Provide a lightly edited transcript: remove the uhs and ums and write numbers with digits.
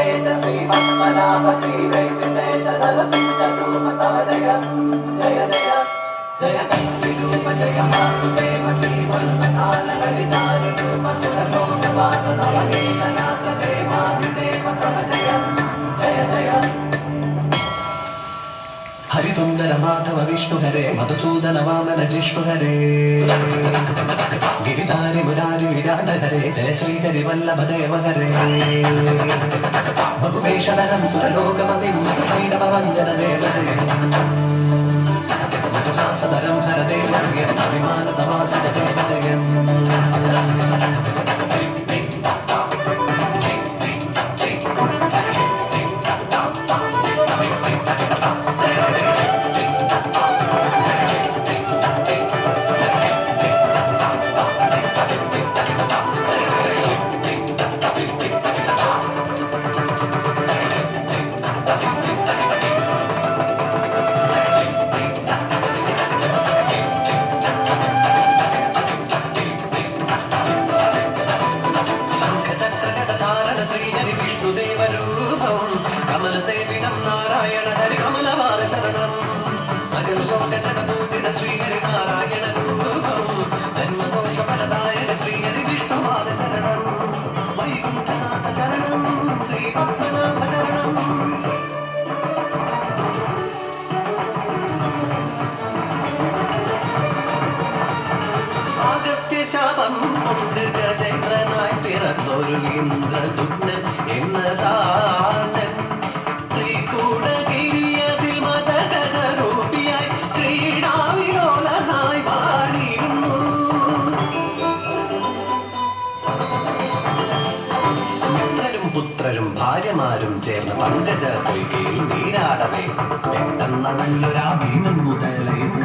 तेज श्री पद्मनाभ श्री वेंकटेश नरसिंह तव जय जय जय जय कल्पिरूप जय वासुदेव श्री वत्सकानन चारुरूप सुरलोक वास नव नीलनाथ देवाधिदेव तव जय जय जय हरिसुंदर माधव विष्णु हरे मधुसूदन वामन जिष्णु हरे गिरिधारी मुरारी विराट हरे जय श्री हरि वल्लभ देव हरे बहुवेषधरं सुरलोकपतिं मधुकैटभवञ्जन देव जय मधुहासधरं हरदेव अभिमान सभासद देव जय ശാപം കൊണ്ട് ഗജേന്ദ്രനായി പിറന്നൊരു ഇന്ദ്രദുഗ്നൻ എന്ന രാജൻ ത്രികൂടഗിരിയതിൽ മതഗജരൂപിയായി ക്രീഡാവിലോലനായി വാണിരുന്നു. മിത്രരും പുത്രരും ഭാര്യമാരും ചേർന്ന് പങ്കജ പൊയ്കയിൽ നീരാടവേ പെട്ടെന്ന നല്ലൊരാ ഭീമൻ മുതൽ